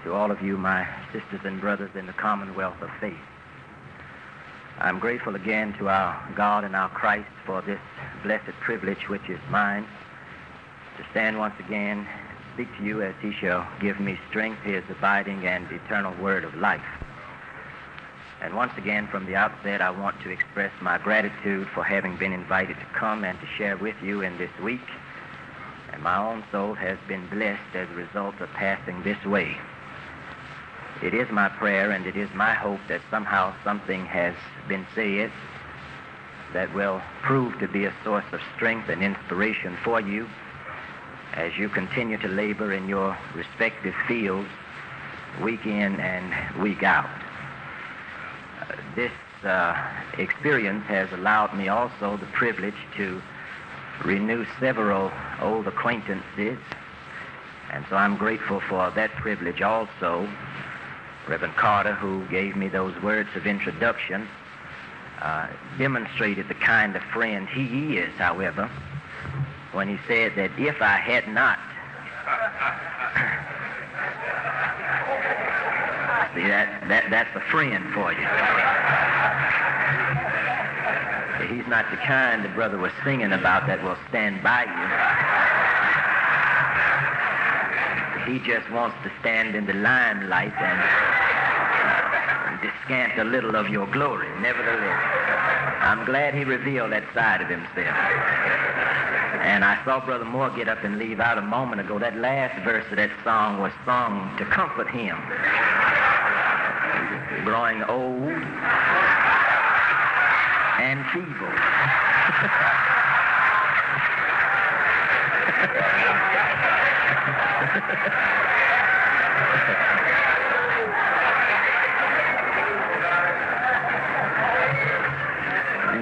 to all of you, my sisters and brothers in the commonwealth of faith. I'm grateful again to our God and our Christ for this blessed privilege which is mine to stand once again, speak to you as he shall give me strength, his abiding and eternal word of life. And once again, from the outset, I want to express my gratitude for having been invited to come and to share with you in this week. And my own soul has been blessed as a result of passing this way. It is my prayer and it is my hope that somehow something has been said that will prove to be a source of strength and inspiration for you as you continue to labor in your respective fields week in and week out. This experience has allowed me also the privilege to renew several old acquaintances, and so I'm grateful for that privilege also. Reverend Carter, who gave me those words of introduction, demonstrated the kind of friend he is, however, when he said that if I had not, see, that's a friend for you. He's not the kind the brother was singing about that will stand by you. He just wants to stand in the limelight and descant a little of your glory. Nevertheless, I'm glad he revealed that side of himself. And I saw Brother Moore get up and leave out a moment ago. That last verse of that song was sung to comfort him. Growing old and feeble.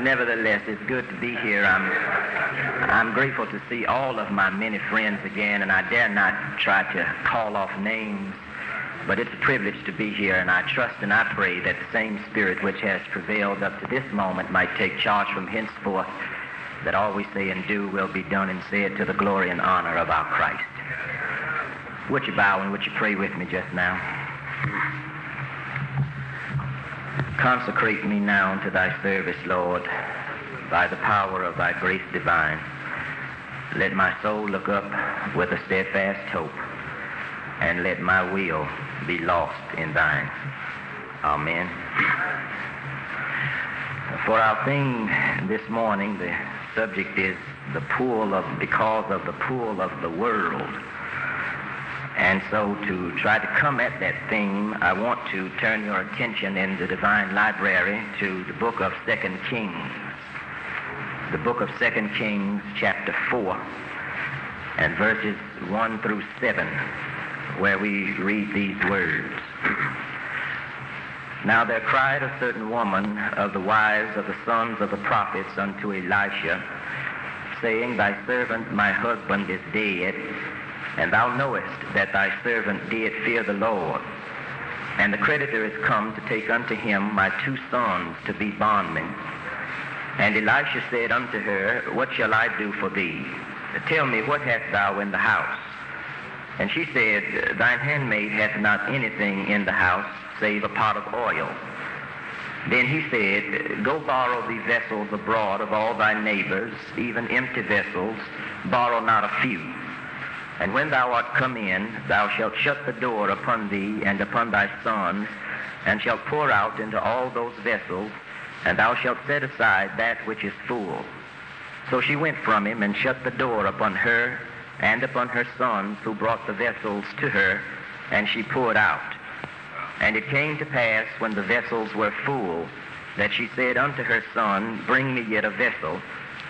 Nevertheless, it's good to be here. I'm grateful to see all of my many friends again, and I dare not try to call off names, but it's a privilege to be here, and I trust and I pray that the same spirit which has prevailed up to this moment might take charge from henceforth, that all we say and do will be done and said to the glory and honor of our Christ. Would you bow and would you pray with me just now? Consecrate me now unto thy service, Lord, by the power of thy grace divine. Let my soul look up with a steadfast hope, and let my will be lost in thine. Amen. For our theme this morning, the subject is because of the pull of the world. And so to try to come at that theme, I want to turn your attention in the Divine Library to the book of 2 Kings. The book of 2 Kings, chapter 4, and verses 1 through 7, where we read these words. Now there cried a certain woman of the wives of the sons of the prophets unto Elisha, saying, Thy servant my husband is dead, and thou knowest that thy servant did fear the Lord. And the creditor is come to take unto him my 2 sons to be bondmen. And Elisha said unto her, What shall I do for thee? Tell me, what hast thou in the house? And she said, Thine handmaid hath not anything in the house, save a pot of oil. Then he said, Go borrow thee vessels abroad of all thy neighbors, even empty vessels, borrow not a few. And when thou art come in, thou shalt shut the door upon thee and upon thy sons, and shalt pour out into all those vessels, and thou shalt set aside that which is full. So she went from him and shut the door upon her and upon her sons, who brought the vessels to her, and she poured out. And it came to pass, when the vessels were full, that she said unto her son, Bring me yet a vessel.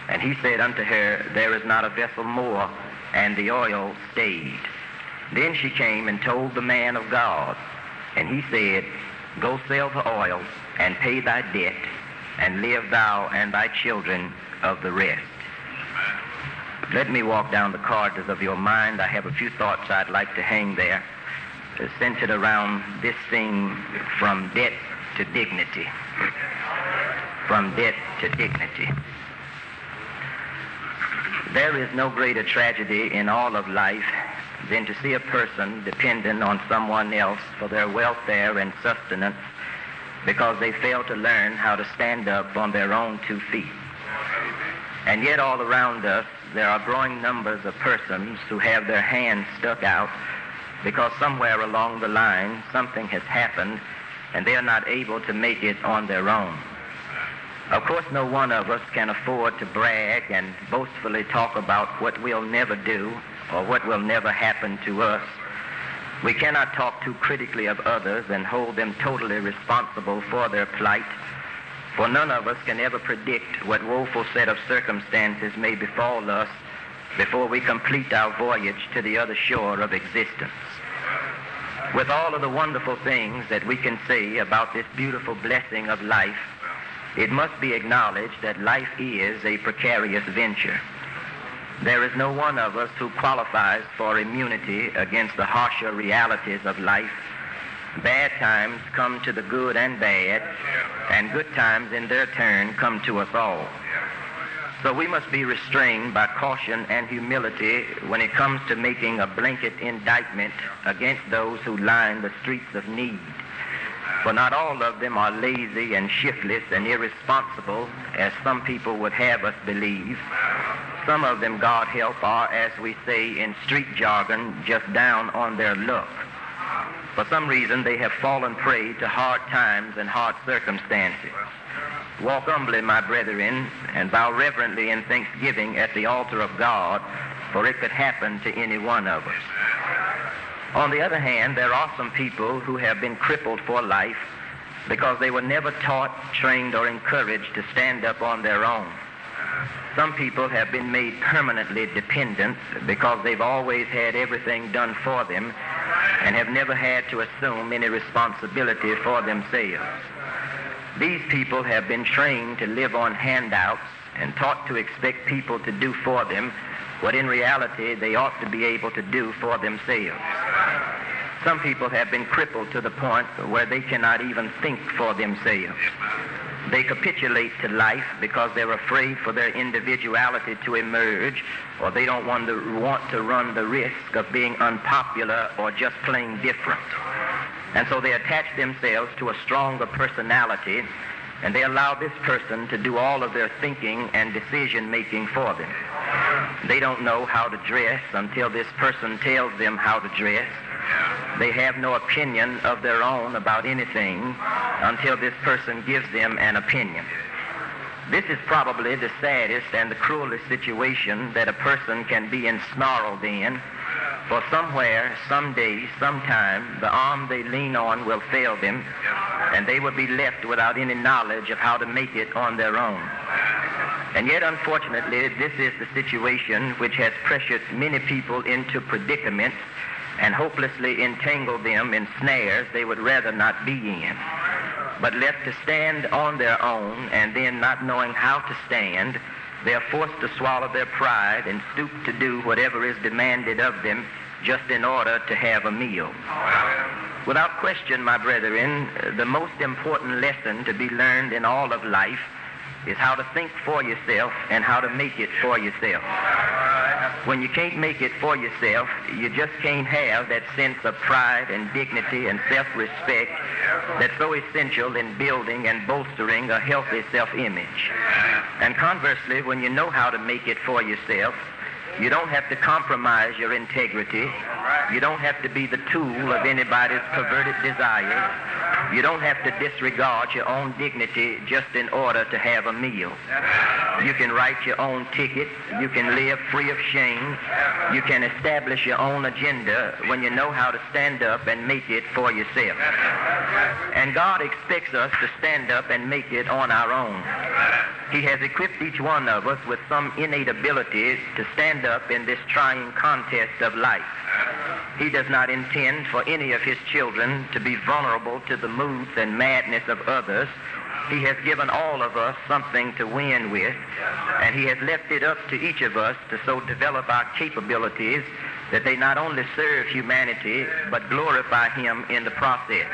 And he said unto her, There is not a vessel more, and the oil stayed. Then she came and told the man of God, and he said, Go sell the oil, and pay thy debt, and live thou and thy children of the rest. Let me walk down the corridors of your mind. I have a few thoughts I'd like to hang there, centered around this thing, from debt to dignity. From debt to dignity. There is no greater tragedy in all of life than to see a person dependent on someone else for their welfare and sustenance because they fail to learn how to stand up on their own 2 feet. And yet all around us, there are growing numbers of persons who have their hands stuck out because somewhere along the line something has happened and they are not able to make it on their own. Of course, no one of us can afford to brag and boastfully talk about what we'll never do or what will never happen to us. We cannot talk too critically of others and hold them totally responsible for their plight, for none of us can ever predict what woeful set of circumstances may befall us before we complete our voyage to the other shore of existence. With all of the wonderful things that we can say about this beautiful blessing of life, it must be acknowledged that life is a precarious venture. There is no one of us who qualifies for immunity against the harsher realities of life. Bad times come to the good and bad, and good times in their turn come to us all. So we must be restrained by caution and humility when it comes to making a blanket indictment against those who line the streets of need. For not all of them are lazy and shiftless and irresponsible, as some people would have us believe. Some of them, God help, are, as we say in street jargon, just down on their luck. For some reason, they have fallen prey to hard times and hard circumstances. Walk humbly, my brethren, and bow reverently in thanksgiving at the altar of God, for it could happen to any one of us. On the other hand, there are some people who have been crippled for life because they were never taught, trained, or encouraged to stand up on their own. Some people have been made permanently dependent because they've always had everything done for them and have never had to assume any responsibility for themselves. These people have been trained to live on handouts and taught to expect people to do for them what in reality they ought to be able to do for themselves. Some people have been crippled to the point where they cannot even think for themselves. They capitulate to life because they're afraid for their individuality to emerge, or they don't want to run the risk of being unpopular or just plain different. And so they attach themselves to a stronger personality, and they allow this person to do all of their thinking and decision-making for them. They don't know how to dress until this person tells them how to dress. They have no opinion of their own about anything until this person gives them an opinion. This is probably the saddest and the cruelest situation that a person can be ensnarled in, for somewhere, someday, sometime, the arm they lean on will fail them, and they will be left without any knowledge of how to make it on their own. And yet, unfortunately, this is the situation which has pressured many people into predicaments and hopelessly entangled them in snares they would rather not be in. But left to stand on their own and then not knowing how to stand, they are forced to swallow their pride and stoop to do whatever is demanded of them just in order to have a meal. Without question, my brethren, the most important lesson to be learned in all of life is how to think for yourself and how to make it for yourself. When you can't make it for yourself, you just can't have that sense of pride and dignity and self-respect that's so essential in building and bolstering a healthy self-image. And conversely, when you know how to make it for yourself, you don't have to compromise your integrity. You don't have to be the tool of anybody's perverted desires. You don't have to disregard your own dignity just in order to have a meal. You can write your own ticket. You can live free of shame. You can establish your own agenda when you know how to stand up and make it for yourself. And God expects us to stand up and make it on our own. He has equipped each one of us with some innate ability to stand up in this trying contest of life. He does not intend for any of his children to be vulnerable to the moods and madness of others. He has given all of us something to win with, and he has left it up to each of us to so develop our capabilities that they not only serve humanity, but glorify him in the process.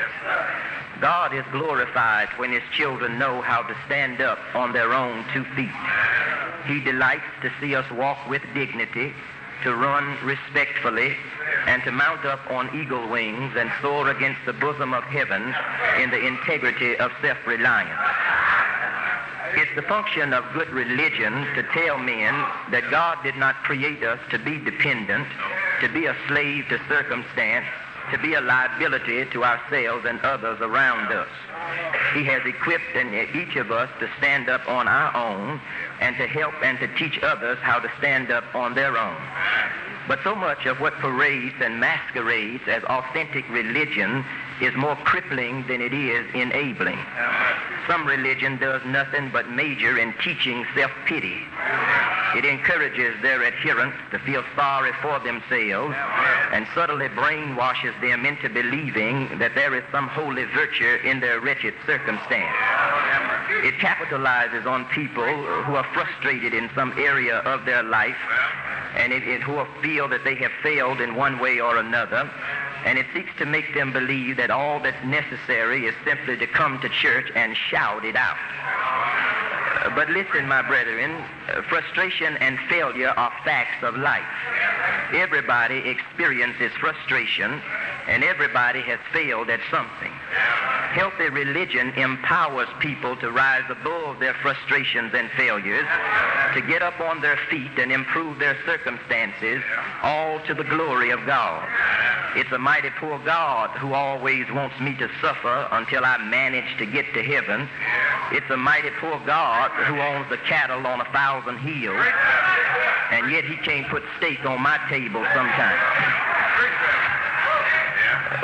God is glorified when his children know how to stand up on their own 2 feet. He delights to see us walk with dignity. to run respectfully and to mount up on eagle wings and soar against the bosom of heaven in the integrity of self-reliance. It's the function of good religion to tell men that God did not create us to be dependent, to be a slave to circumstance, to be a liability to ourselves and others around us. He has equipped each of us to stand up on our own and to help and to teach others how to stand up on their own. But so much of what parades and masquerades as authentic religion is more crippling than it is enabling. Some religion does nothing but major in teaching self-pity. It encourages their adherents to feel sorry for themselves and subtly brainwashes them into believing that there is some holy virtue in their wretched circumstance. It capitalizes on people who are frustrated in some area of their life and who feel that they have failed in one way or another, and it seeks to make them believe that all that's necessary is simply to come to church and shout it out. But listen, my brethren, frustration and failure are facts of life. Everybody experiences frustration, and everybody has failed at something. Healthy religion empowers people to rise above their frustrations and failures, to get up on their feet and improve their circumstances, all to the glory of God. It's a mighty poor God who always wants me to suffer until I manage to get to heaven. It's a mighty poor God who owns the cattle on 1,000 hills, and yet he can't put steak on my table sometimes.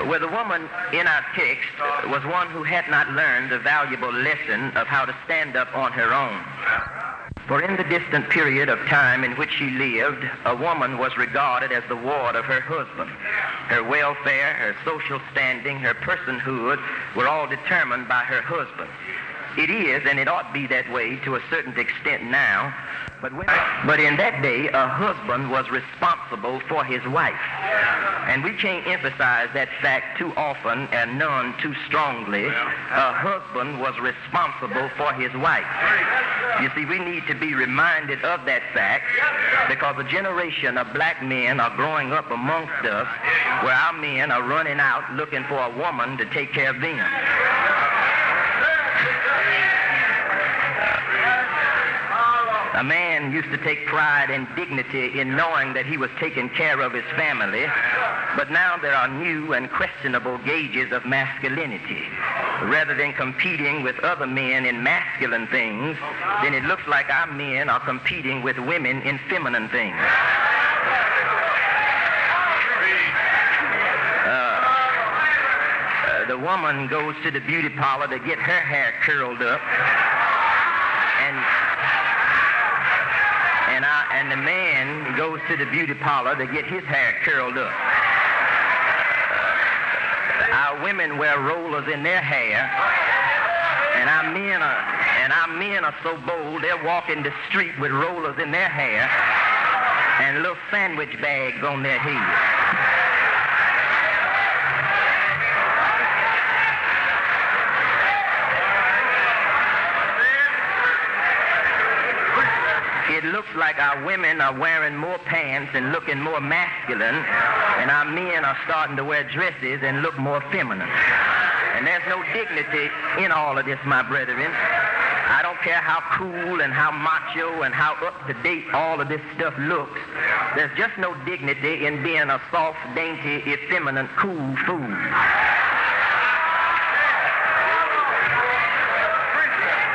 Well, the woman in our text was one who had not learned the valuable lesson of how to stand up on her own. For in the distant period of time in which she lived, a woman was regarded as the ward of her husband. Her welfare, her social standing, her personhood were all determined by her husband. It is, and it ought to be that way to a certain extent now, but in that day, a husband was responsible for his wife. And we can't emphasize that fact too often and none too strongly. A husband was responsible for his wife. You see, we need to be reminded of that fact because a generation of black men are growing up amongst us where our men are running out looking for a woman to take care of them. A man used to take pride and dignity in knowing that he was taking care of his family, but now there are new and questionable gauges of masculinity. Rather than competing with other men in masculine things, then it looks like our men are competing with women in feminine things. The woman goes to the beauty parlor to get her hair curled up, and the man goes to the beauty parlor to get his hair curled up. Our women wear rollers in their hair, and our men are so bold they're walking the street with rollers in their hair and little sandwich bags on their heads. It looks like our women are wearing more pants and looking more masculine, and our men are starting to wear dresses and look more feminine. And there's no dignity in all of this, my brethren. I don't care how cool and how macho and how up-to-date all of this stuff looks. There's just no dignity in being a soft, dainty, effeminate, cool fool.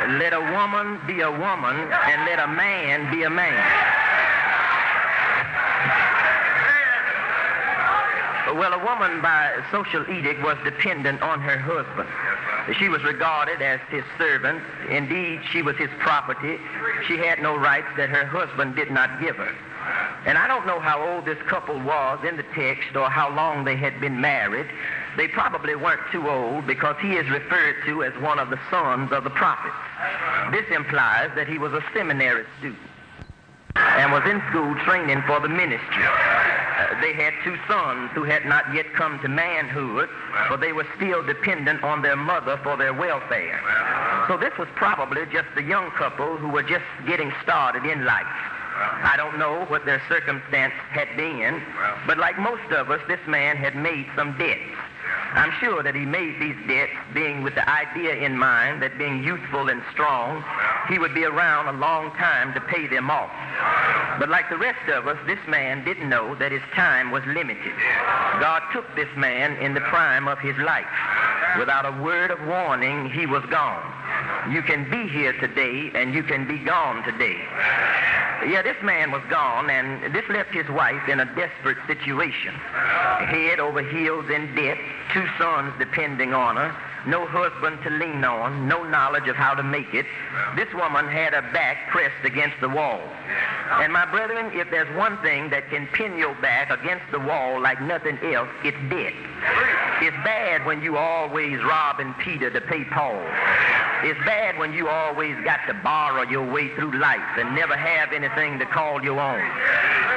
Let a woman be a woman, and let a man be a man. Well, a woman by social edict was dependent on her husband. She was regarded as his servant. Indeed, she was his property. She had no rights that her husband did not give her. And I don't know how old this couple was in the text or how long they had been married. They probably weren't too old because he is referred to as one of the sons of the prophets. This implies that he was a seminary student and was in school training for the ministry. They had two sons who had not yet come to manhood, for they were still dependent on their mother for their welfare. So this was probably just a young couple who were just getting started in life. I don't know what their circumstance had been, but like most of us, this man had made some debts. I'm sure that he made these debts being with the idea in mind that being youthful and strong, he would be around a long time to pay them off. But like the rest of us, this man didn't know that his time was limited. God took this man in the prime of his life. Without a word of warning, he was gone. You can be here today, and you can be gone today. Yeah, this man was gone, and this left his wife in a desperate situation. Head over heels in debt, 2 sons depending on her, no husband to lean on, no knowledge of how to make it. This woman had her back pressed against the wall. And my brethren, if there's one thing that can pin your back against the wall like nothing else, it's debt. It's bad when you always robbing Peter to pay Paul. It's bad when you always got to borrow your way through life and never have anything to call your own.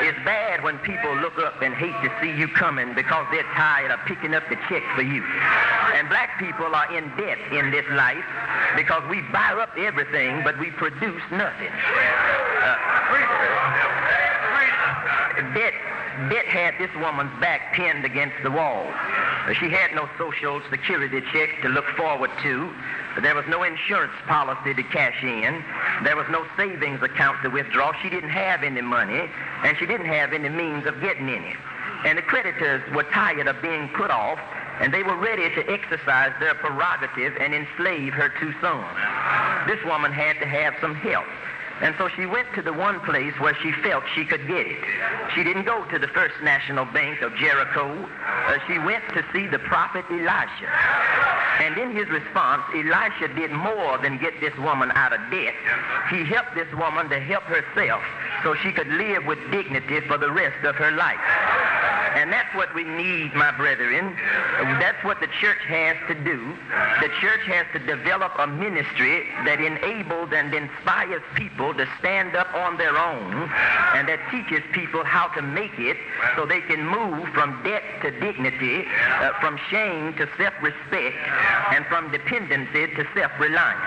It's bad when people look up and hate to see you coming because they're tired of picking up the check for you. And black people are in debt in this life because we buy up everything, but we produce nothing. Debt had this woman's back pinned against the wall. She had no Social Security check to look forward to. There was no insurance policy to cash in. There was no savings account to withdraw. She didn't have any money, and she didn't have any means of getting any. And the creditors were tired of being put off, and they were ready to exercise their prerogative and enslave her 2 sons. This woman had to have some help. And so she went to the one place where she felt she could get it. She didn't go to the First National Bank of Jericho. She went to see the prophet Elisha. And in his response, Elisha did more than get this woman out of debt. He helped this woman to help herself so she could live with dignity for the rest of her life. And that's what we need, my brethren. That's what the church has to do. The church has to develop a ministry that enables and inspires people to stand up on their own, and that teaches people how to make it so they can move from debt to dignity, from shame to self-respect, and from dependency to self-reliance.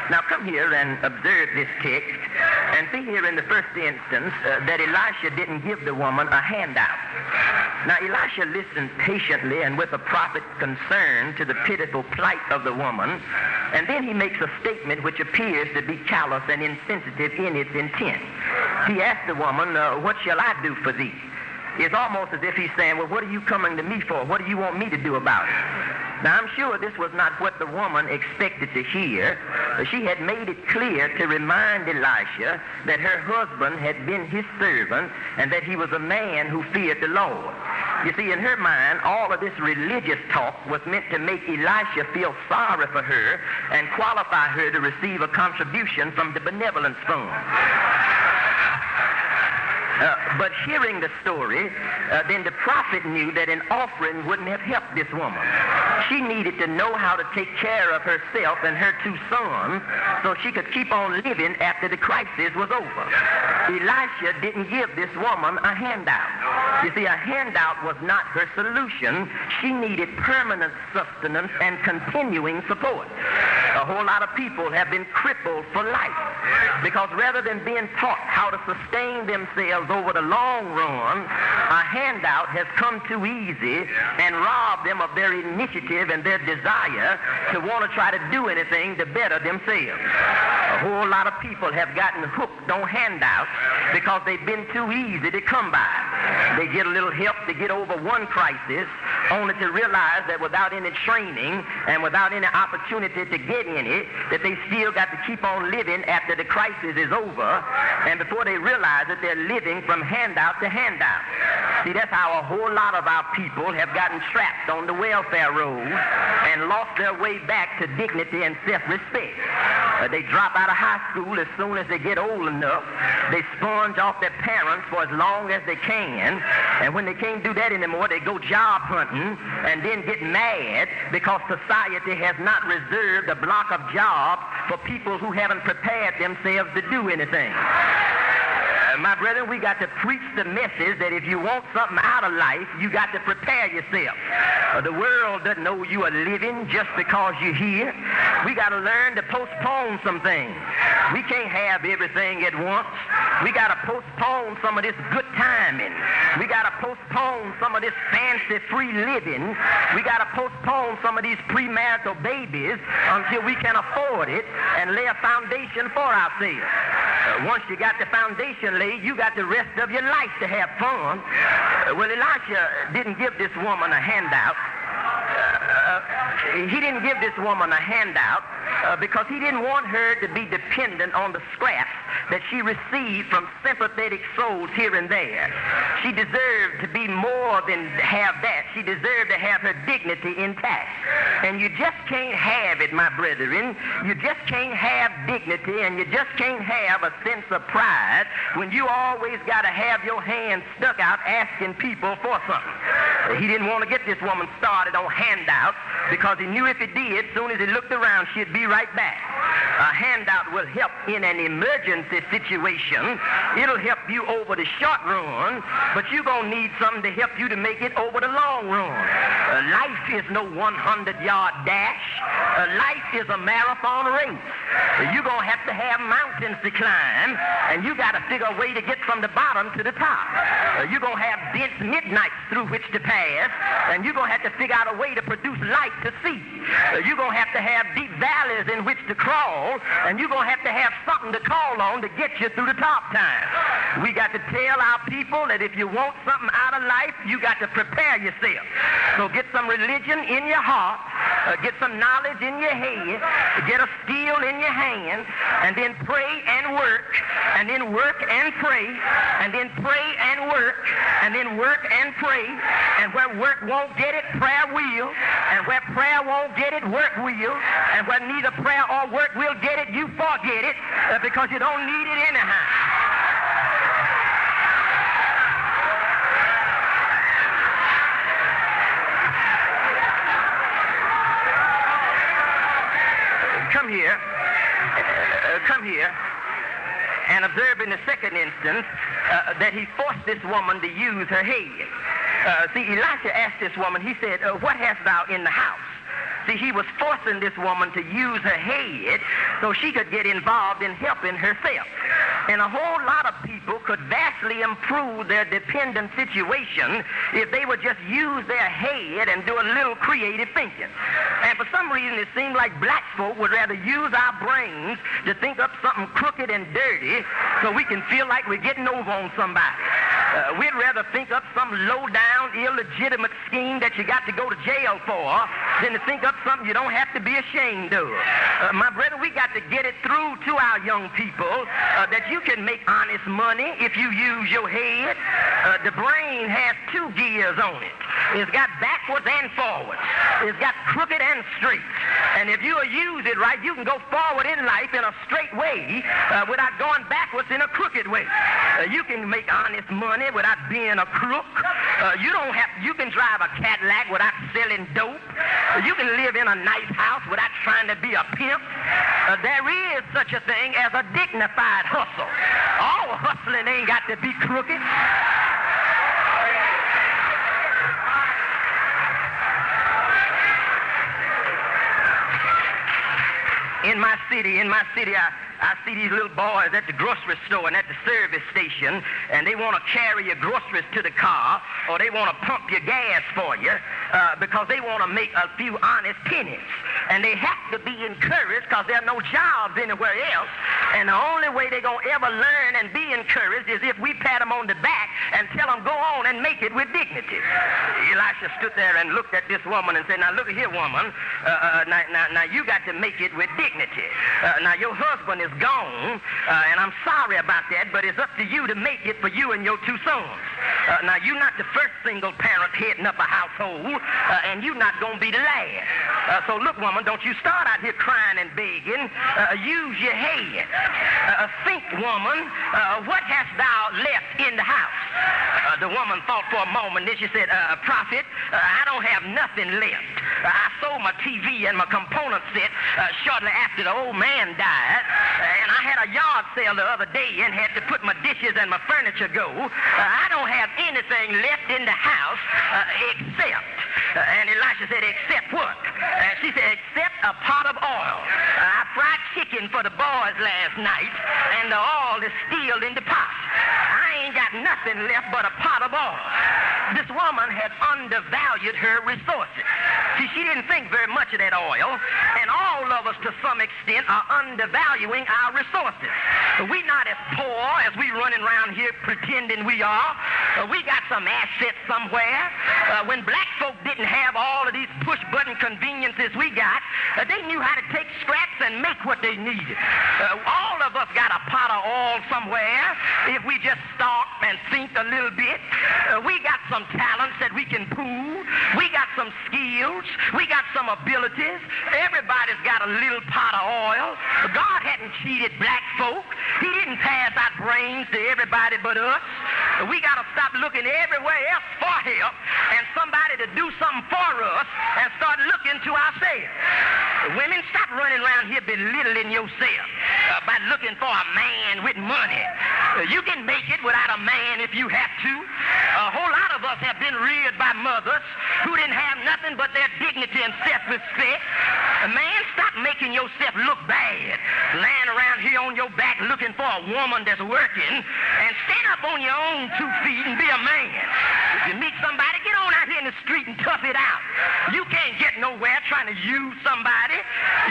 Now come here and observe this text and see here in the first instance that Elisha didn't give the woman a handout. Now Elisha listened patiently and with a prophet's concern to the pitiful plight of the woman, and then he makes a statement which appears to be callous and insensitive in its intent. He asked the woman, what shall I do for thee? It's almost as if he's saying, well, what are you coming to me for? What do you want me to do about it? Now, I'm sure this was not what the woman expected to hear. She had made it clear to remind Elisha that her husband had been his servant and that he was a man who feared the Lord. You see, in her mind, all of this religious talk was meant to make Elisha feel sorry for her and qualify her to receive a contribution from the benevolence fund. But hearing the story, then the prophet knew that an offering wouldn't have helped this woman. She needed to know how to take care of herself and her 2 sons so she could keep on living after the crisis was over. Elisha didn't give this woman a handout. You see, a handout was not her solution. She needed permanent sustenance and continuing support. A whole lot of people have been crippled for life because rather than being taught how to sustain themselves over the long run, a handout has come too easy and robbed them of their initiative and their desire to want to try to do anything to better themselves. A whole lot of people have gotten hooked on handouts because they've been too easy to come by. They get a little help to get over one crisis, only to realize that without any training and without any opportunity to get in it, that they still got to keep on living after the crisis is over, and before they realize it, they're living from handout to handout. See, that's how a whole lot of our people have gotten trapped on the welfare rolls and lost their way back to dignity and self-respect. They drop out of high school as soon as they get old enough. They sponge off their parents for as long as they can, and when they can't do that anymore, they go job hunting and then get mad because society has not reserved a block of jobs for people who haven't prepared themselves to do anything. My brethren, we got to preach the message that if you want something out of life, you got to prepare yourself. The world doesn't know you are living just because you're here. We got to learn to postpone some things. We can't have everything at once. We got to postpone some of this good timing. We got to postpone some of this fancy free living. We got to postpone some of these premarital babies until we can afford it and lay a foundation for ourselves. Once you got the foundation laid, you got the rest of your life to have fun. Well, Elisha didn't give this woman a handout. He didn't give this woman a handout because he didn't want her to be dependent on the scraps that she received from sympathetic souls here and there. She deserved to be more than have that. She deserved to have her dignity intact. And you just can't have it, my brethren. You just can't have dignity, and you just can't have a sense of pride when you always got to have your hand stuck out asking people for something. He didn't want to get this woman started on handouts because he knew if he did, as soon as he looked around, she'd be right back. A handout will help in an emergency situation. It'll help you over the short run, but you're going to need something to help you to make it over the long run. Life is no 100-yard dash. Life is a marathon race. You're going to have mountains to climb, and you got to figure a way to get from the bottom to the top. You're going to have dense midnights through which to pass, and you're going to have to figure out a way to produce light to see. You're going to have deep valleys in which to crawl, and you're going to have something to call on to get you through the top time. We got to tell our people that if you want something out of life, you got to prepare yourself. So get some religion in your heart, get some knowledge in your head, get a skill in your hand, and then pray and work, and then work and pray, and then pray and work, and then work and pray. And where work won't get it, prayer will. And where prayer won't get it, work will. And where neither prayer or work will get it, you forget it because you don't need it anyhow. Come here, and observe in the second instance that he forced this woman to use her head. See, Elisha asked this woman, he said, what hast thou in the house? See, he was forcing this woman to use her head so she could get involved in helping herself. And a whole lot of people could vastly improve their dependent situation if they would just use their head and do a little creative thinking. And for some reason, it seems like black folk would rather use our brains to think up something crooked and dirty so we can feel like we're getting over on somebody. We'd rather think up some low-down, illegitimate scheme that you got to go to jail for than to think up something you don't have to be ashamed of. My brother, we got to get it through to our young people that you can make honest money if you use your head. The brain has two gears on it. It's got backwards and forwards. It's got crooked and straight. And if you'll use it right, you can go forward in life in a straight way without going backwards in a crooked way. You can make honest money without being a crook. You can drive a Cadillac without selling dope. You can live in a nice house without trying to be a pimp. There is such a thing as a dignified hustle. All hustling ain't got to be crooked. In my city, I see these little boys at the grocery store and at the service station, and they want to carry your groceries to the car, or they want to pump your gas for you because they want to make a few honest pennies. And they have to be encouraged because there are no jobs anywhere else. And the only way they're going to ever learn and be encouraged is if we pat them on the back and tell them, go on and make it with dignity. Elisha stood there and looked at this woman and said, now look at here, woman. Now you got to make it with dignity. Now your husband is gone, and I'm sorry about that, but it's up to you to make it for you and your two sons. Now you're not the first single parent heading up a household, and you're not going to be the last. So look, woman, don't you start out here crying and begging. Use your head. Think, woman, what hast thou left in the house? The woman thought for a moment, then she said, prophet, I don't have nothing left. I sold my TV and my component set shortly after the old man died, and I had a yard sale the other day and had to put my dishes and my furniture go. I don't have anything left in the house except And Elisha said, except what? And she said, except a pot of oil. I fried chicken for the boys last night, and the oil is still in the pot. I ain't got nothing left but a pot of oil. This woman had undervalued her resources. See, she didn't think very much of that oil, and all of us, to some extent, are undervaluing our resources. We're not as poor as we running around here pretending we are. We got some assets somewhere. When black folk didn't have all of these push-button conveniences we got, they knew how to take scraps and make what they needed. All of us got a pot of oil somewhere if we just stop and think a little bit. We got some talents that we can pool. We got some skills. We got some abilities. Everybody's got a little pot of oil. God hadn't cheated black folk. He didn't pass out brains to everybody but us. We got to stop looking everywhere else for help and somebody to do something for us and start looking to ourselves. Women, stop running around here belittling yourself by looking for a man with money. You can make it without a man if you have to. A whole lot of us have been reared by mothers who didn't have nothing but their dignity and self-respect. Man, stop making yourself look bad, laying around here on your back looking for a woman that's working, and stand up on your own 2 feet and be a man. If you meet somebody, get on out here in the street and tough it out. You can't get nowhere trying to use somebody.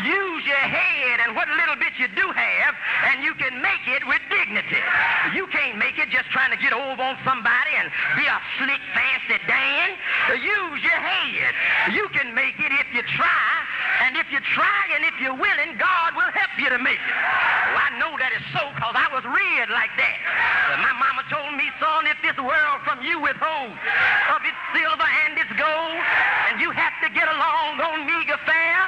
Use your head and what little bit you do have, and you can make it with dignity. You can't make it just trying to get over on somebody and be a slick, fancy Dan. Use your head. You can make it if you try, and if you try and if you're willing, God will help you to make it. Oh, I know that is so because I was reared like that. My mama told me, son, if this world from you withholds of its silver and its gold, and you have to get along on meager fare,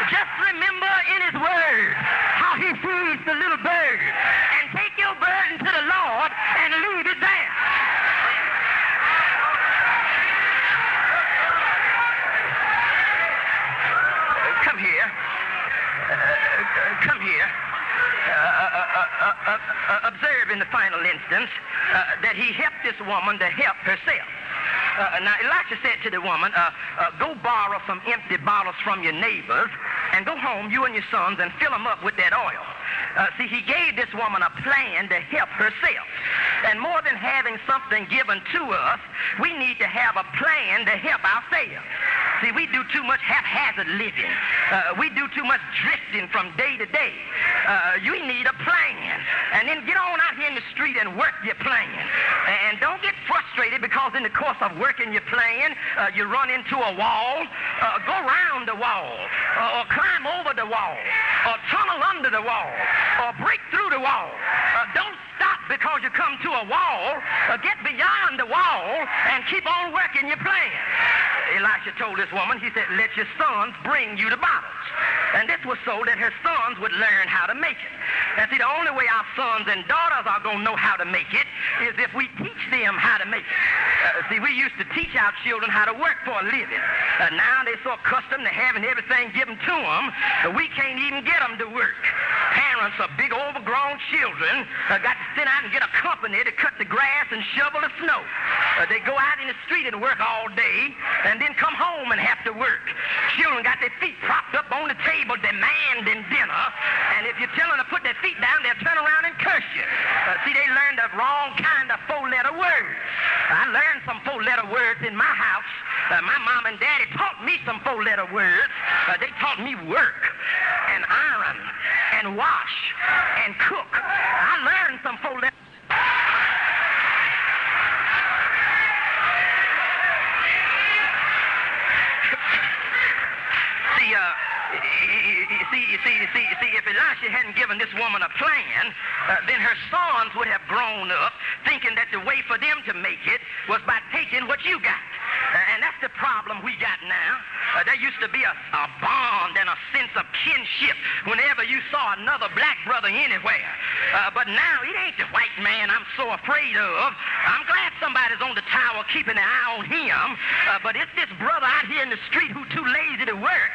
just remember in his word how he feeds the little bird, and take your burden to the Lord and leave it there. Come here. Come here. Observe in the final instance that he helped this woman to help herself. Now, Elisha said to the woman, go borrow some empty bottles from your neighbors and go home, you and your sons, and fill them up with that oil. See, he gave this woman a plan to help herself. And more than having something given to us, we need to have a plan to help ourselves. See, we do too much haphazard living. We do too much drifting from day to day. You need a plan. And then get on out here in the street and work your plan. And don't get frustrated because in the course of working your plan, you run into a wall. Go around the wall, or climb over the wall, or tunnel under the wall, or break through the wall. Don't stop because you come to a wall. Get beyond the wall and keep on working your plan. Elisha told this woman, he said, let your sons bring you the bottles. And this was so that her sons would learn how to make it. And see, the only way our sons and daughters are going to know how to make it is if we teach them how to make it. See, we used to teach our children how to work for a living. Now they're so accustomed to having everything given to them, we can't even get them to work. Parents of big overgrown children got to sit out and get a company to cut the grass and shovel the snow. They go out in the street and work all day and then come home and have to work. Children got their feet propped up on the table demanding dinner, and if you tell them to put their feet down, they'll turn around and curse you. See, they learned the wrong kind of 4-letter words. I learned some 4-letter words in my house. My mom and daddy taught me some 4-letter words. They taught me work and iron and wash and cook. I learned some 4-letter. See, if Elisha hadn't given this woman a plan, then her sons would have grown up thinking that the way for them to make it was by taking what you got. And that's the problem we got now. There used to be a bond and a sense of kinship whenever you saw another black brother anywhere. But now it ain't the white man I'm so afraid of. I'm glad somebody's on the tower keeping an eye on him, but it's this brother out here in the street who's too lazy to work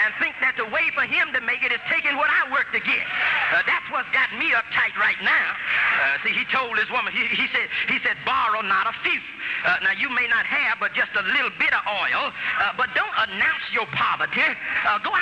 and think that the way for him to make it is taking what I work to get. That's what's got me uptight right now. See, he told his woman, he said, borrow not a few. Now, you may not have but just a little bit of oil, but don't announce your poverty. Go